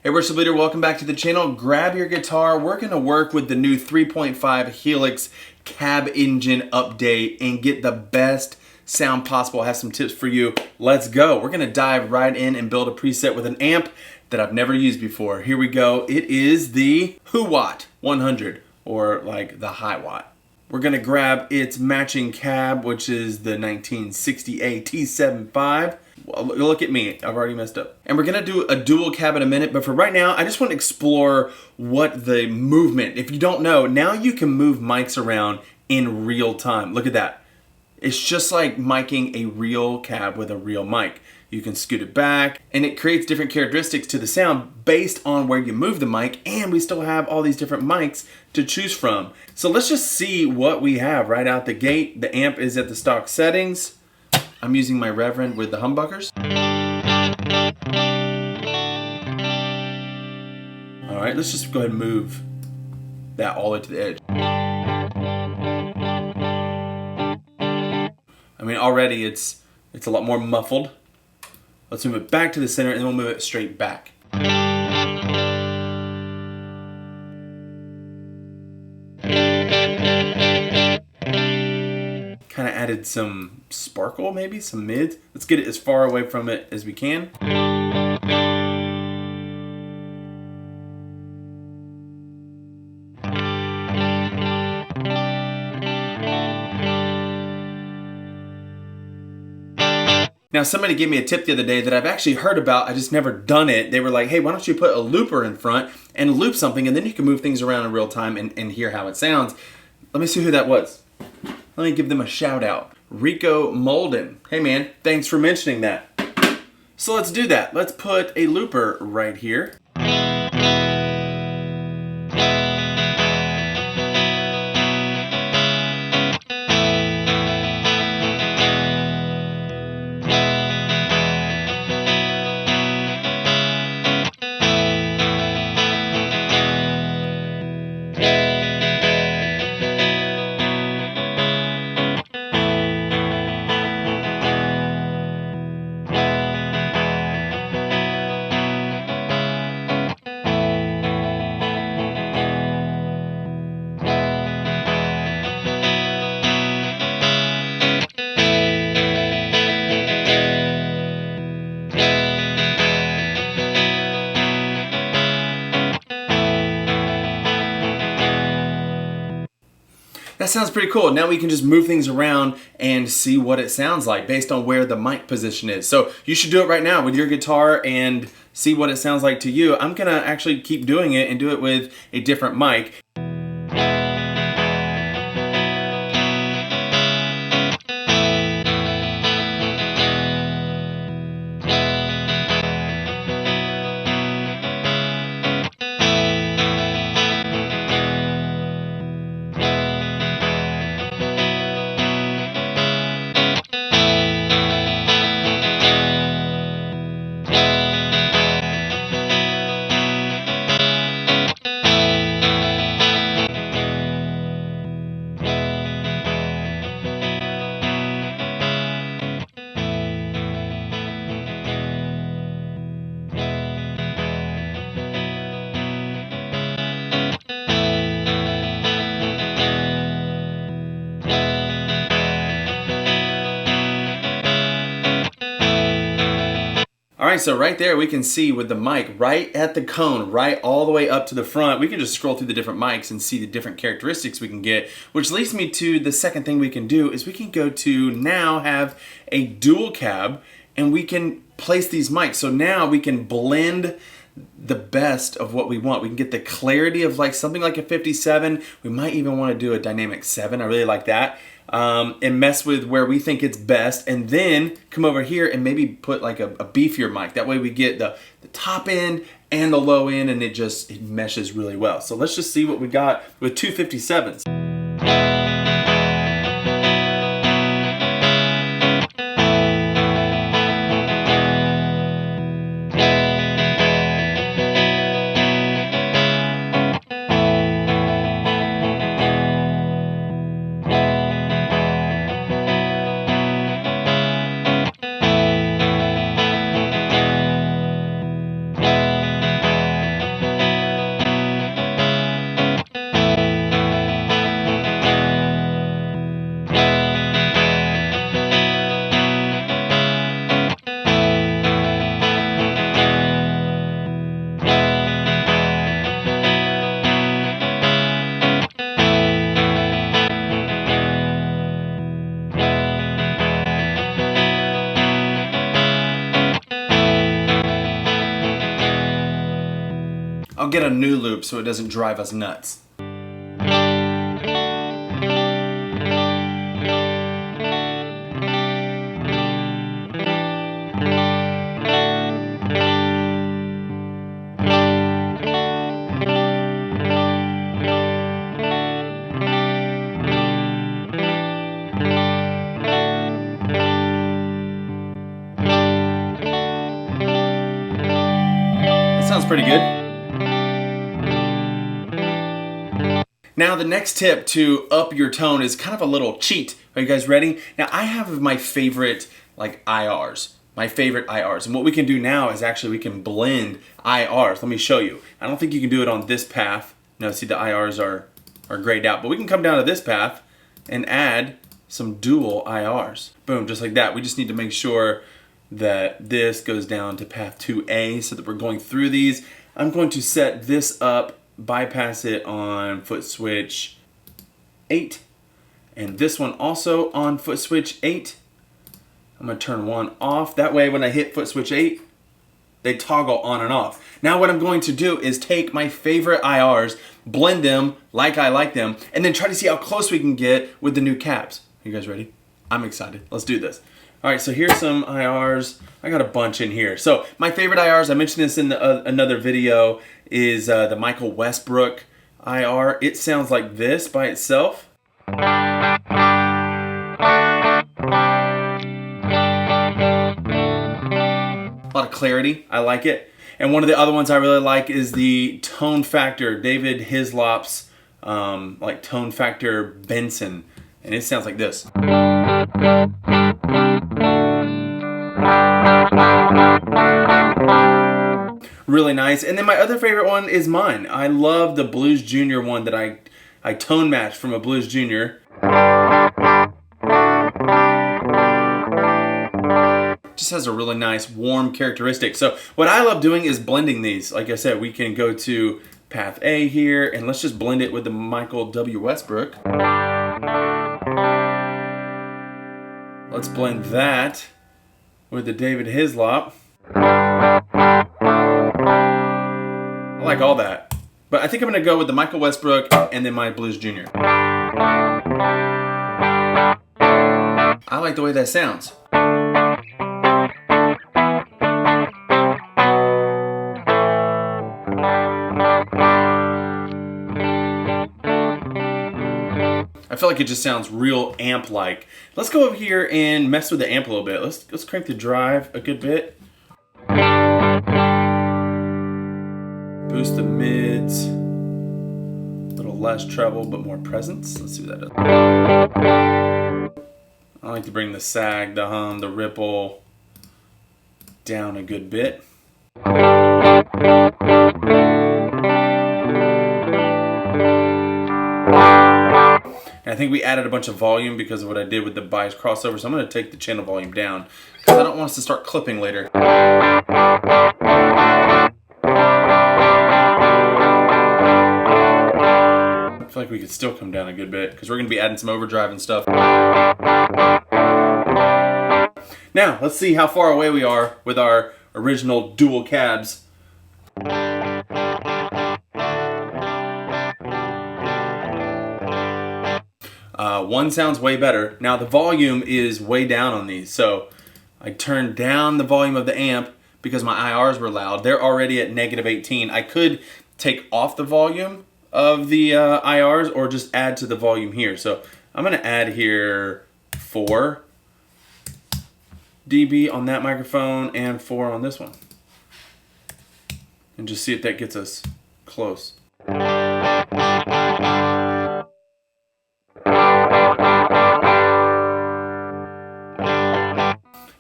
Hey worship leader, welcome back to the channel. Grab your guitar. We're going to work with the new 3.5 HELIX cab engine update and get the best sound possible. I have some tips for you. Let's go. We're going to dive right in and build a preset with an amp that I've never used before. Here we go. It is the HUWatt 100, or like the high watt. We're going to grab its matching cab, which is the 1960A T75. Well, look at me, I've already messed up. And we're gonna do a dual cab in a minute, but for right now, I just want to explore what the movement, if you don't know, now you can move mics around in real time. Look at that. It's just like miking a real cab with a real mic. You can scoot it back, and it creates different characteristics to the sound based on where you move the mic, and we still have all these different mics to choose from. So let's just see what we have right out the gate. The amp is at the stock settings. I'm using my Reverend with the humbuckers. All right, let's just go ahead and move that all the way to the edge. I mean, already it's a lot more muffled. Let's move it back to the center and then we'll move it straight back. Kind of added some sparkle, maybe some mids. Let's get it as far away from it as we can. Now, somebody gave me a tip the other day that I've actually heard about, I just never done it. They were like, hey, why don't you put a looper in front and loop something, and then you can move things around in real time and hear how it sounds. Let me see who that was. Let me give them a shout out. Rico Molden. Hey man, thanks for mentioning that. So let's do that. Let's put a looper right here. That sounds pretty cool. Now we can just move things around and see what it sounds like based on where the mic position is. So you should do it right now with your guitar and see what it sounds like to you. I'm gonna actually keep doing it and do it with a different mic. All right, so right there we can see with the mic right at the cone, right all the way up to the front, we can just scroll through the different mics and see the different characteristics we can get, which leads me to the second thing we can do is we can go to now have a dual cab and we can place these mics. So now we can blend the best of what we want. We can get the clarity of like something like a 57. We might even want to do a dynamic 7. I really like that. And mess with where we think it's best, and then come over here and maybe put like a beefier mic. That way we get the top end and the low end, and it meshes really well. So let's just see what we got with 257s. I'll get a new loop so it doesn't drive us nuts. Sounds pretty good. Now the next tip to up your tone is kind of a little cheat. Are you guys ready? Now I have my favorite IRs. My favorite IRs. And what we can do now is actually we can blend IRs. Let me show you. I don't think you can do it on this path. No, see the IRs are grayed out. But we can come down to this path and add some dual IRs. Boom, just like that. We just need to make sure that this goes down to path 2A so that we're going through these. I'm going to set this up, bypass it on foot switch 8, and this one also on foot switch 8. I'm going to turn one off. That way when I hit foot switch 8, they toggle on and off. Now what I'm going to do is take my favorite IRs, blend them like I like them, and then try to see how close we can get with the new cabs. Are you guys ready? I'm excited. Let's do this. All right, so here's some IRs. I got a bunch in here. So my favorite IRs, I mentioned this in another video, is the Michael Westbrook IR. It sounds like this by itself. A lot of clarity, I like it. And one of the other ones I really like is the Tone Factor, David Hislop's Tone Factor Benson. And it sounds like this. Really nice. And then my other favorite one is mine. I love the Blues Junior one that I tone matched from a Blues Junior. Just has a really nice warm characteristic. So what I love doing is blending these. Like I said, we can go to path A here and let's just blend it with the Michael W. Westbrook. Let's blend that with the David Hislop. I like all that. But I think I'm going to go with the Michael Westbrook and then my Blues Junior. I like the way that sounds. I feel like it just sounds real amp-like. Let's go over here and mess with the amp a little bit. Let's crank the drive a good bit. Boost the mids. A little less treble, but more presence. Let's see what that does. I like to bring the sag, the hum, the ripple down a good bit. I think we added a bunch of volume because of what I did with the bias crossover, so I'm going to take the channel volume down because I don't want us to start clipping later. I feel like we could still come down a good bit because we're going to be adding some overdrive and stuff. Now, let's see how far away we are with our original dual cabs. One sounds way better. Now the volume is way down on these, so I turned down the volume of the amp because my IRs were loud. They're already at -18. I could take off the volume of the IRs or just add to the volume here. So I'm going to add here 4 dB on that microphone and 4 on this one. And just see if that gets us close.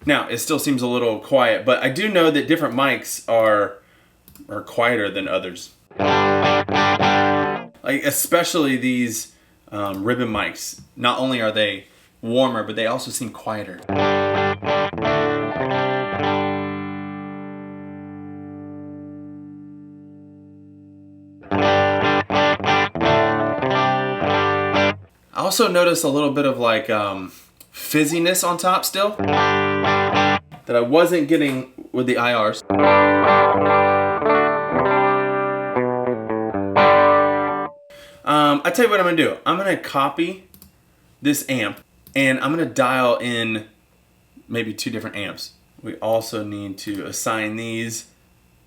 Now, it still seems a little quiet, but I do know that different mics are quieter than others. Like especially these ribbon mics. Not only are they warmer, but they also seem quieter. I also noticed a little bit of like fizziness on top still that I wasn't getting with the IRs. tell you what I'm gonna do. I'm gonna copy this amp and I'm gonna dial in maybe 2 different amps. We also need to assign these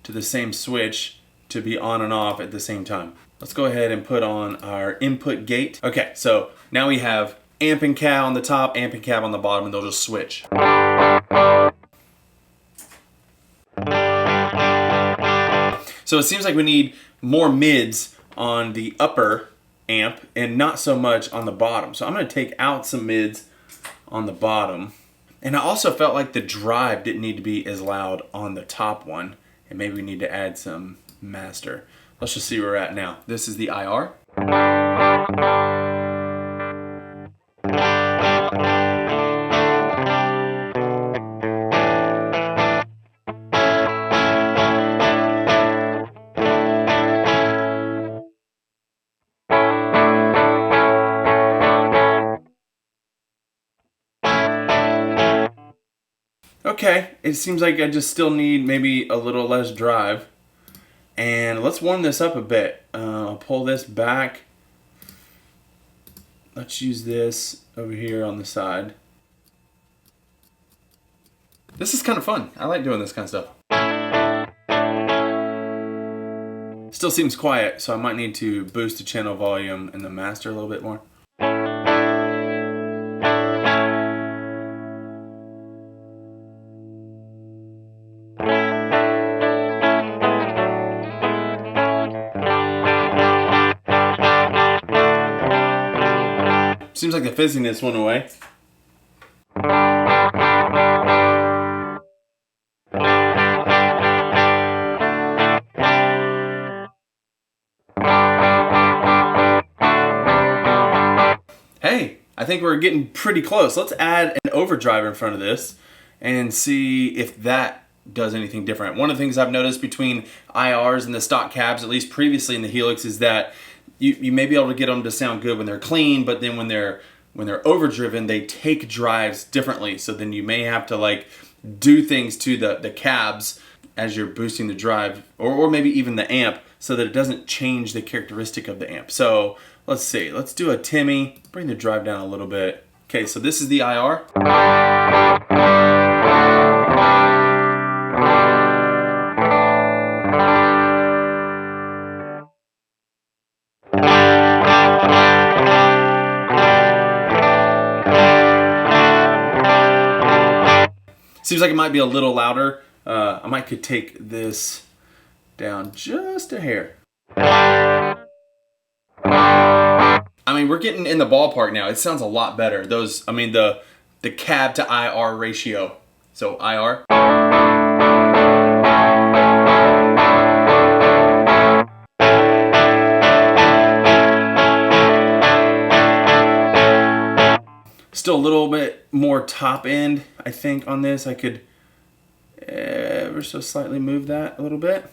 to the same switch to be on and off at the same time. Let's go ahead and put on our input gate. Okay, so now we have amp and cab on the top, amp and cab on the bottom, and they'll just switch. So it seems like we need more mids on the upper amp and not so much on the bottom. So I'm gonna take out some mids on the bottom. And I also felt like the drive didn't need to be as loud on the top one. And maybe we need to add some master. Let's just see where we're at now. This is the IR. Okay, it seems like I just still need maybe a little less drive. And let's warm this up a bit. I'll pull this back. Let's use this over here on the side. This is kind of fun. I like doing this kind of stuff. Still seems quiet, so I might need to boost the channel volume and the master a little bit more. Seems like the fizziness went away. Hey, I think we're getting pretty close. Let's add an overdrive in front of this and see if that does anything different. One of the things I've noticed between IRs and the stock cabs, at least previously in the Helix, is that you may be able to get them to sound good when they're clean, but then when they're overdriven, they take drives differently. So then you may have to like do things to the cabs as you're boosting the drive, or maybe even the amp, so that it doesn't change the characteristic of the amp. So let's see, let's do a Timmy, bring the drive down a little bit. Okay, so this is the IR. Seems like it might be a little louder. I might could take this down just a hair. I mean, we're getting in the ballpark now. It sounds a lot better. The cab to IR ratio. So IR. Still a little bit more top end, I think, on this. I could ever so slightly move that a little bit.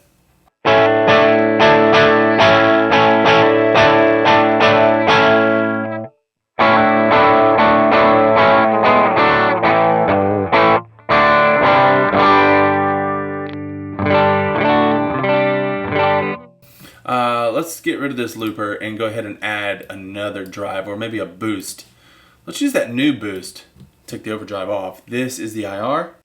Let's get rid of this looper and go ahead and add another drive, or maybe a boost. Let's use that new boost. Take the overdrive off. This is the IR.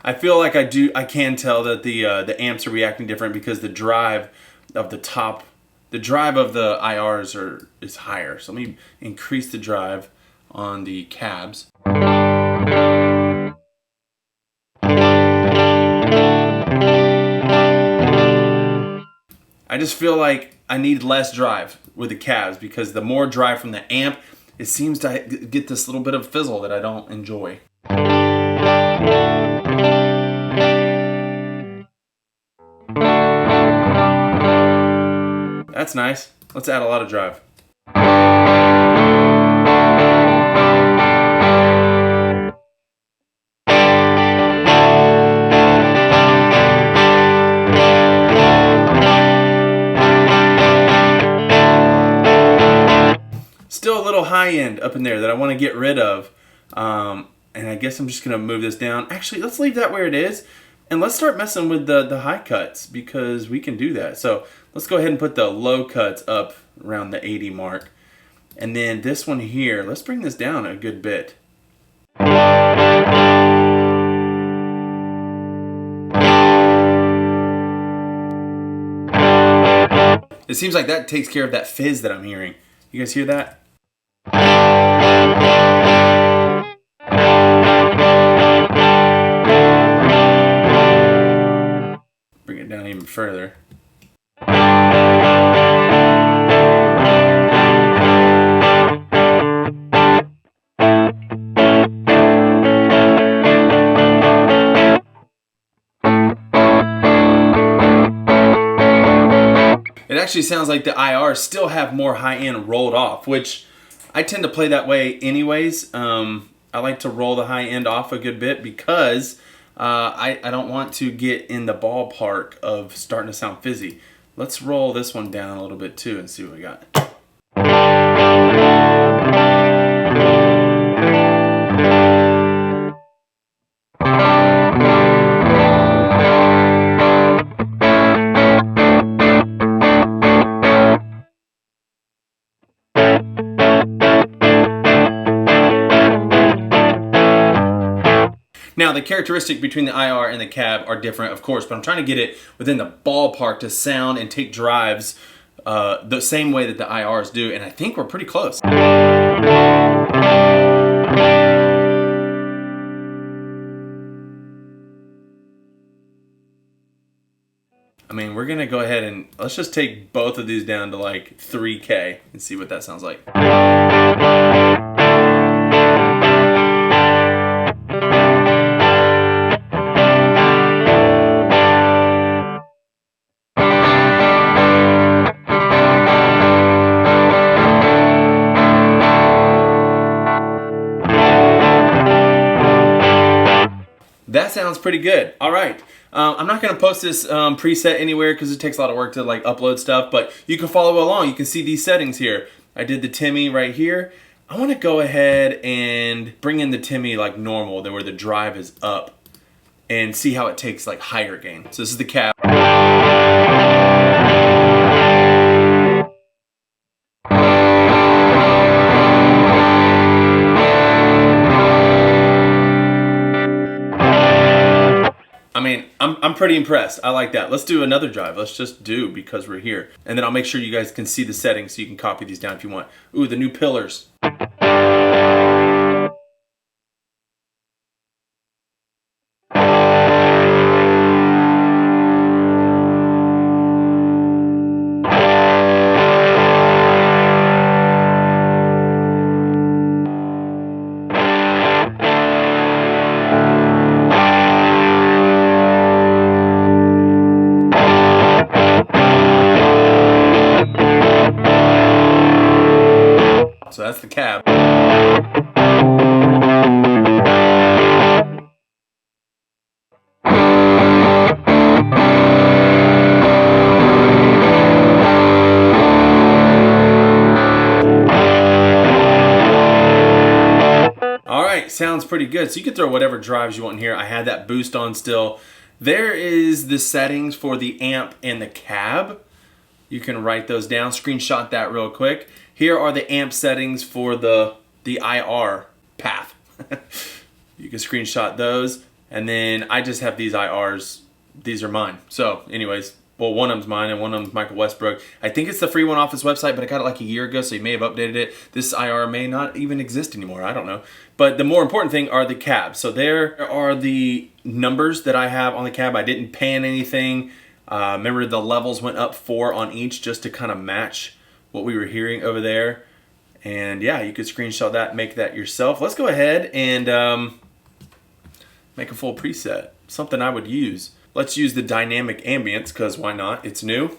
I feel like I can tell that the amps are reacting different because the drive of the top, the drive of the IRs is higher. So let me increase the drive on the cabs. I just feel like I need less drive with the cabs, because the more drive from the amp, it seems to get this little bit of fizzle that I don't enjoy. That's nice. Let's add a lot of drive. high end up in there that I want to get rid of. And I guess I'm just going to move this down. Actually, let's leave that where it is. And let's start messing with the high cuts because we can do that. So let's go ahead and put the low cuts up around the 80 mark. And then this one here, let's bring this down a good bit. It seems like that takes care of that fizz that I'm hearing. You guys hear that? Bring it down even further. It actually sounds like the IRs still have more high end rolled off, which I tend to play that way anyways. I like to roll the high end off a good bit because I don't want to get in the ballpark of starting to sound fizzy. Let's roll this one down a little bit too and see what we got. Now, the characteristic between the IR and the cab are different, of course, but I'm trying to get it within the ballpark to sound and take drives the same way that the IRs do, and I think we're pretty close. I mean, we're gonna go ahead and let's just take both of these down to like 3K and see what that sounds like. That sounds pretty good. All right. I'm not going to post this preset anywhere because it takes a lot of work to like upload stuff, but you can follow along. You can see these settings here. I did the Timmy right here. I want to go ahead and bring in the Timmy like normal, then where the drive is up, and see how it takes like higher gain. So this is the cab. I mean, I'm pretty impressed. I like that. Let's do another drive. Let's just do because we're here. And then I'll make sure you guys can see the settings so you can copy these down if you want. Ooh, the new pillars. So that's the cab. All right, sounds pretty good. So you can throw whatever drives you want in here. I had that boost on still. There is the settings for the amp and the cab. You can write those down, screenshot that real quick. Here are the amp settings for the IR path. You can screenshot those. And then I just have these IRs. These are mine. So anyways, well, one of them's mine and one of them's Michael Westbrook. I think it's the free one off his website, but I got it like a year ago, so you may have updated it. This IR may not even exist anymore. I don't know. But the more important thing are the cabs. So there are the numbers that I have on the cab. I didn't pan anything. Remember the levels went up 4 on each just to kind of match what we were hearing over there. And yeah, you could screenshot that, make that yourself. Let's go ahead and make a full preset. Something I would use. Let's use the dynamic ambience because why not? It's new.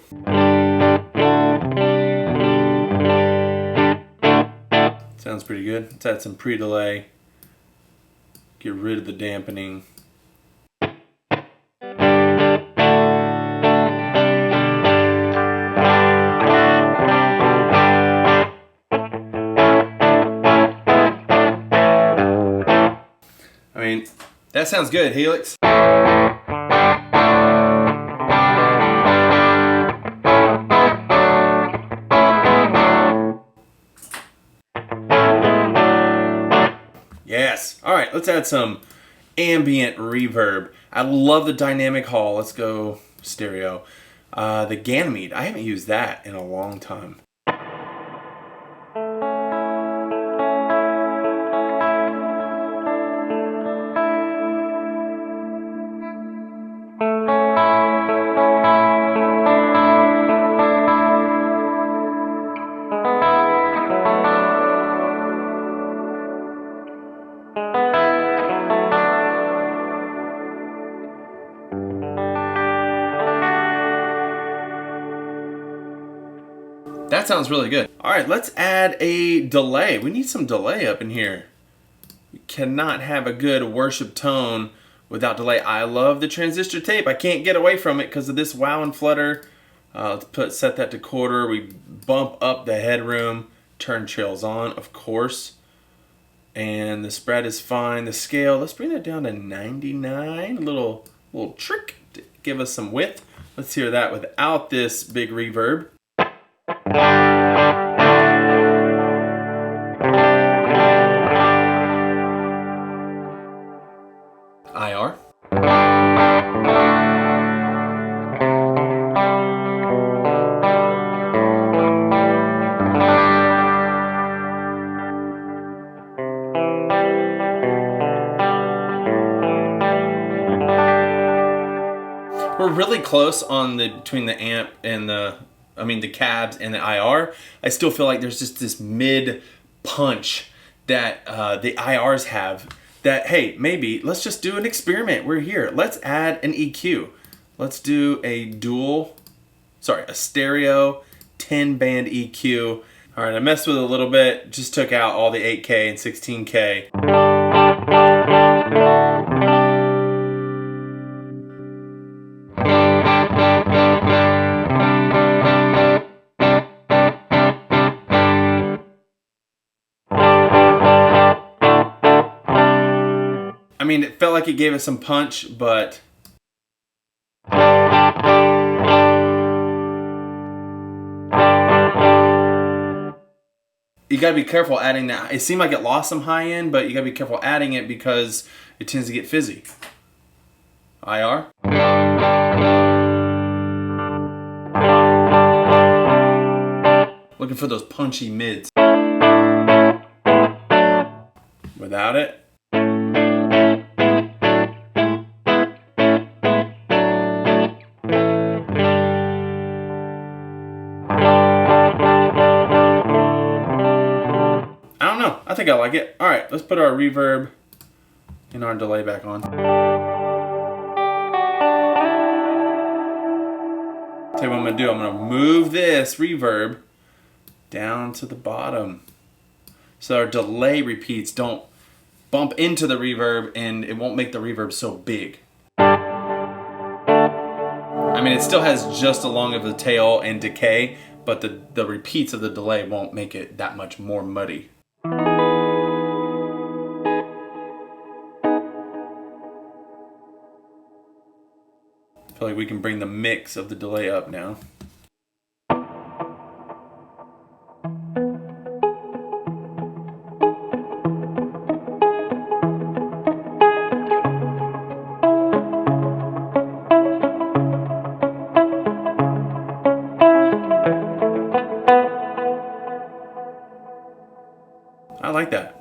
Sounds pretty good. Let's add some pre-delay. Get rid of the dampening. That sounds good, Helix. Yes. All right, let's add some ambient reverb. I love the dynamic hall. Let's go stereo. The Ganymede, I haven't used that in a long time. That sounds really good. All right, let's add a delay. We need some delay up in here. We cannot have a good worship tone without delay. I love the transistor tape. I can't get away from it because of this wow and flutter. Let's set that to quarter. We bump up the headroom. Turn trails on, of course. And the spread is fine. The scale, let's bring that down to 99. A little trick to give us some width. Let's hear that without this big reverb. IR. We're really close on between the amp and the cabs and the IR. I still feel like there's just this mid punch that the IRs have that, hey, maybe let's just do an experiment. We're here. Let's add an EQ. Let's do a stereo 10 band EQ. All right, I messed with it a little bit, just took out all the 8K and 16K. I mean, it felt like it gave us some punch, but you gotta be careful adding that. It seemed like it lost some high end, but you gotta be careful adding it because it tends to get fizzy. IR. Looking for those punchy mids. Without it. I think I like it. All right, let's put our reverb and our delay back on. Tell you what I'm gonna do. I'm gonna move this reverb down to the bottom so our delay repeats don't bump into the reverb and it won't make the reverb so big. I mean, it still has just as long of a tail and decay, but the repeats of the delay won't make it that much more muddy. I feel like we can bring the mix of the delay up now. I like that.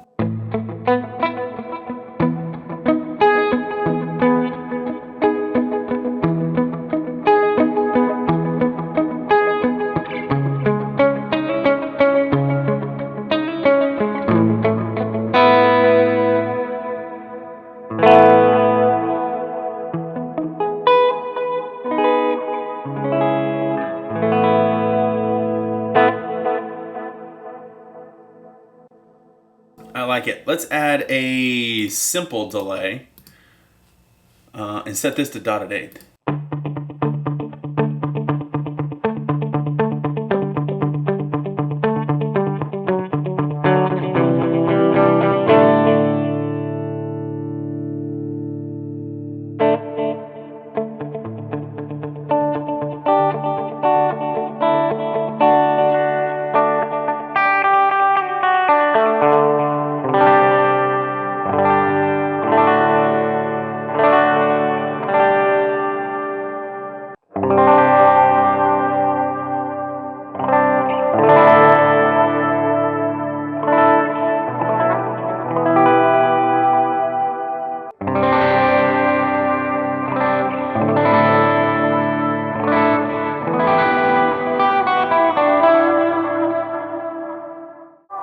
I like it. Let's add a simple delay and set this to dotted eighth.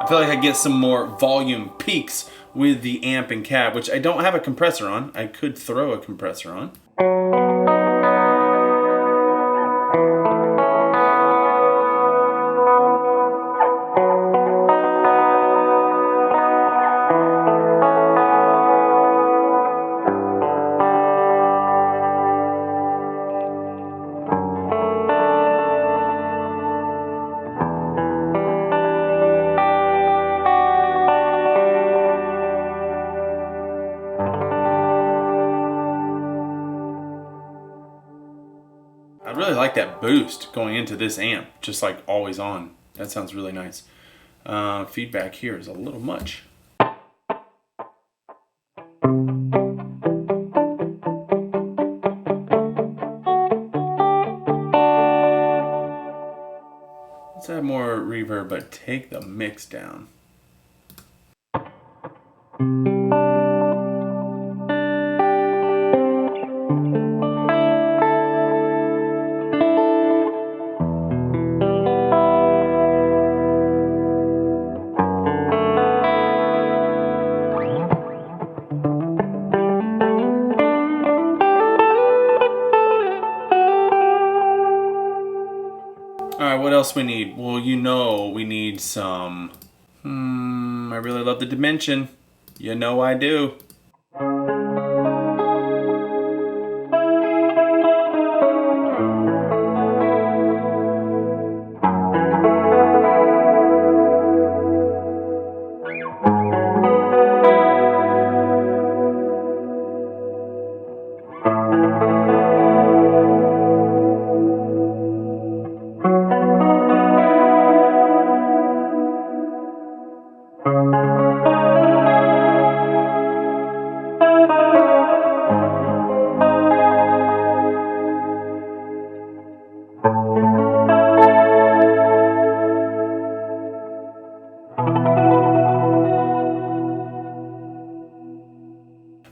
feel like I get some more volume peaks with the amp and cab, which I don't have a compressor on. I could throw a compressor on. I really like that boost going into this amp, just like always on. That sounds really nice. Feedback here is a little much. Let's add more reverb, but take the mix down. Alright, what else we need? Well, you know we need some... I really love the dimension. You know I do.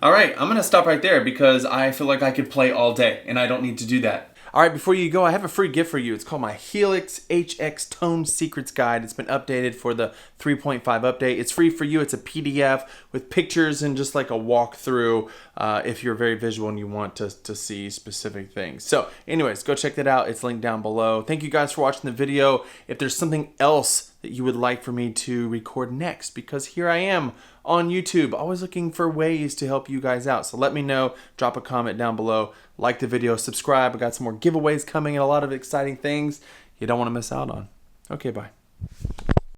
Alright, I'm going to stop right there because I feel like I could play all day and I don't need to do that. Alright, before you go, I have a free gift for you. It's called my HELIX HX Tone Secrets Guide. It's been updated for the 3.5 update. It's free for you. It's a PDF with pictures and just like a walkthrough if you're very visual and you want to see specific things. So anyways, go check that out. It's linked down below. Thank you guys for watching the video. If there's something else that you would like for me to record next, because here I am on YouTube, always looking for ways to help you guys out. So let me know, drop a comment down below, like the video, subscribe. I got some more giveaways coming and a lot of exciting things you don't want to miss out on. Okay, bye.